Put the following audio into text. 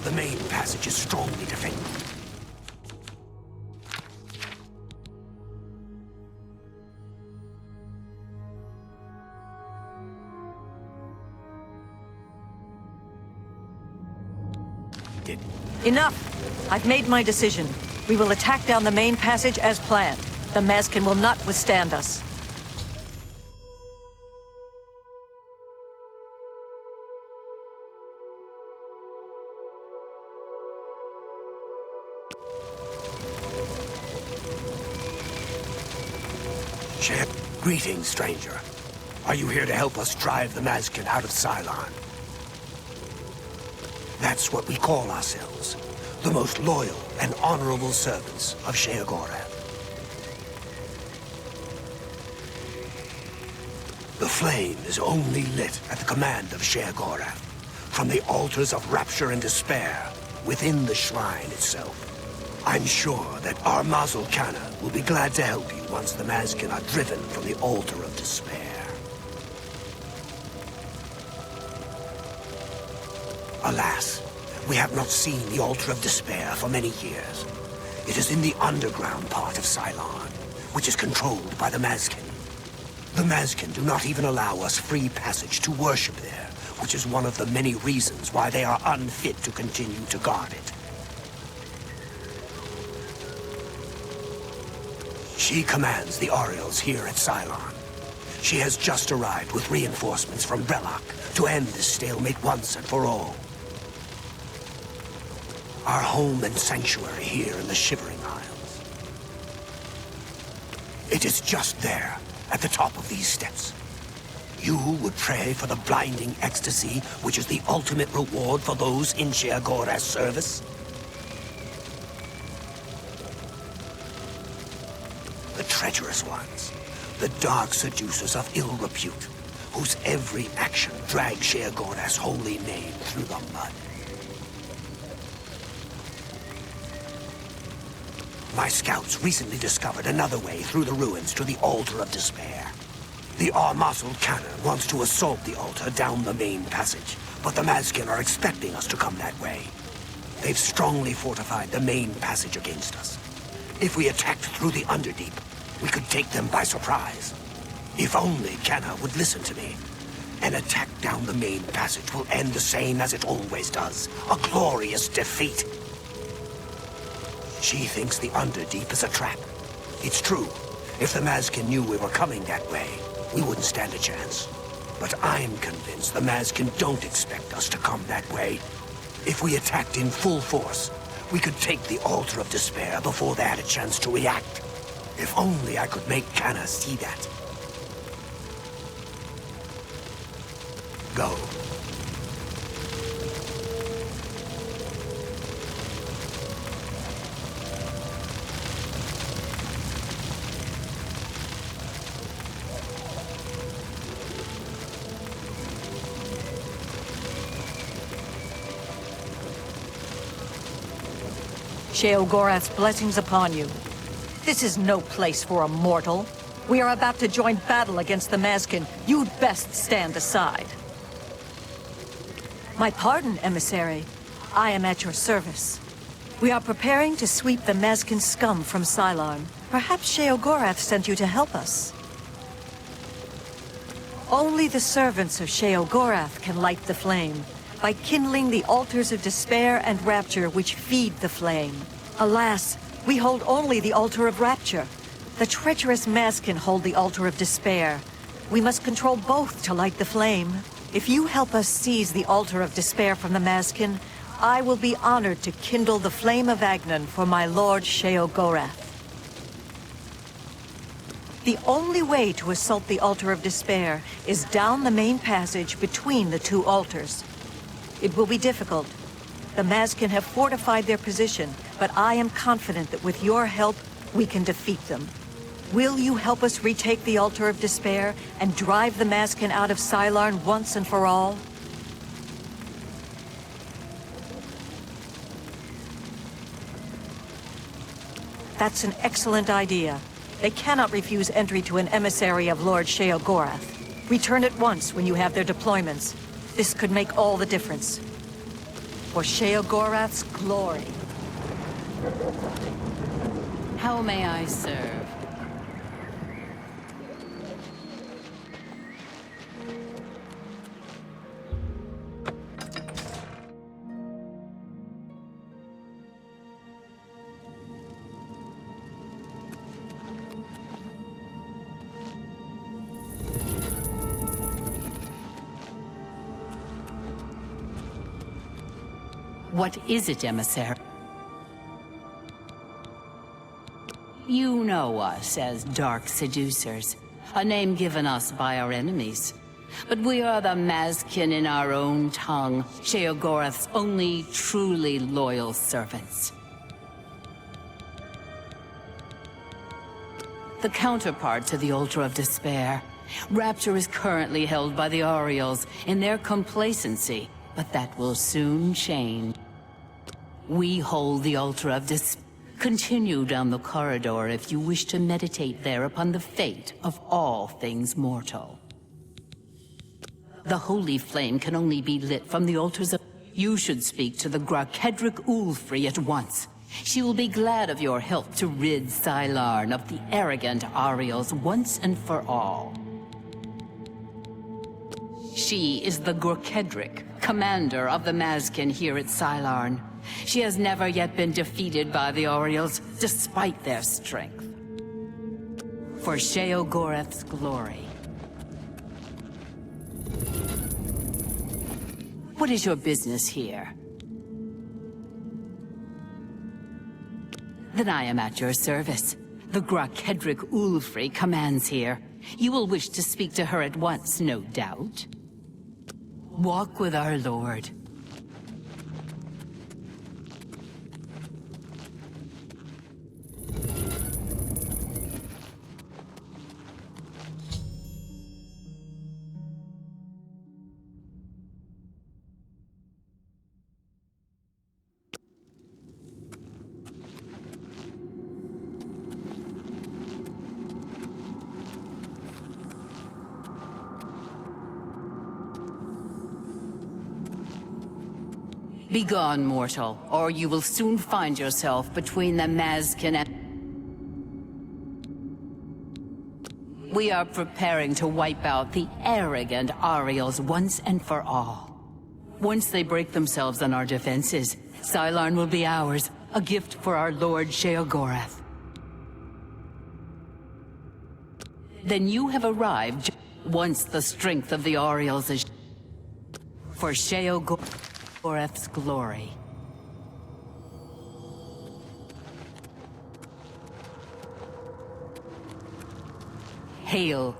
The main passage is strongly defended. Enough! I've made my decision. We will attack down the main passage as planned. The Mazkin will not withstand us. Greetings, stranger. Are you here to help us drive the Mazkin out of Cylon? That's what we call ourselves. The most loyal and honorable servants of Scales-That-Shiver. The flame is only lit at the command of Scales-That-Shiver, from the altars of rapture and despair within the shrine itself. I'm sure that our Mazel Kana will be glad to help you once the Mazkin are driven from the altar of despair. Alas, we have not seen the altar of despair for many years. It is in the underground part of Cylon, which is controlled by the Mazkin. The Mazkin do not even allow us free passage to worship there, which is one of the many reasons why they are unfit to continue to guard it. She commands the Oriels here at Cylon. She has just arrived with reinforcements from Brellock to end this stalemate once and for all. Our home and sanctuary here in the Shivering Isles. It is just there, at the top of these steps. You would pray for the blinding ecstasy, which is the ultimate reward for those in Scales-That-Shiver's service? The treacherous ones, the dark seducers of ill repute, whose every action drags Scales-That-Shiver's holy name through the mud. My scouts recently discovered another way through the ruins to the Altar of Despair. The Mazel Kana wants to assault the altar down the main passage, but the Mazkin are expecting us to come that way. They've strongly fortified the main passage against us. If we attacked through the Underdeep, we could take them by surprise. If only Kana would listen to me. An attack down the main passage will end the same as it always does. A glorious defeat. She thinks the Underdeep is a trap. It's true. If the Mazkin knew we were coming that way, we wouldn't stand a chance. But I'm convinced the Mazkin don't expect us to come that way. If we attacked in full force, we could take the Altar of Despair before they had a chance to react. If only I could make Kana see that. Go. Scales-That-Shiver's blessings upon you. This is no place for a mortal. We are about to join battle against the Mazkin. You'd best stand aside. My pardon, emissary. I am at your service. We are preparing to sweep the Mazkin scum from Cylon. Perhaps Scales-That-Shiver sent you to help us. Only the servants of Scales-That-Shiver can light the flame, by kindling the altars of despair and rapture which feed the flame. Alas, we hold only the altar of rapture. The treacherous Mazkin hold the altar of despair. We must control both to light the flame. If you help us seize the altar of despair from the Mazkin, I will be honored to kindle the flame of Agnon for my lord Scales-That-Shiver. The only way to assault the altar of despair is down the main passage between the two altars. It will be difficult. The Mazkin have fortified their position, but I am confident that with your help, we can defeat them. Will you help us retake the Altar of Despair and drive the Mazkin out of Cylon once and for all? That's an excellent idea. They cannot refuse entry to an emissary of Lord Scales-That-Shiver. Return at once when you have their deployments. This could make all the difference. for Sheogorath's glory. How may I serve? What is it, emissary? You know us as Dark Seducers, a name given us by our enemies. But we are the Mazkin in our own tongue, Sheogorath's only truly loyal servants. The counterpart to the Altar of Despair. Rapture is currently held by the Ariels in their complacency, but that will soon change. We hold the Altar of Despair. Continue down the corridor if you wish to meditate there upon the fate of all things mortal. The holy flame can only be lit from the altars of... You should speak to the Grakedric Ulfri at once. She will be glad of your help to rid Sylarn of the arrogant Ariels once and for all. She is the Grakedric, commander of the Mazkin here at Sylarn. She has never yet been defeated by the Ariels, despite their strength. For Sheogorath's glory. What is your business here? Then I am at your service. The Grakedric Ulfri commands here. You will wish to speak to her at once, no doubt. Walk with our lord. Begone, mortal, or you will soon find yourself between the Mazkin and... We are preparing to wipe out the arrogant Ariels once and for all. Once they break themselves on our defenses, Sylarn will be ours, a gift for our Lord Sheogorath. Then you have arrived once the strength of the Ariels is... For Sheogorath's glory. Hail,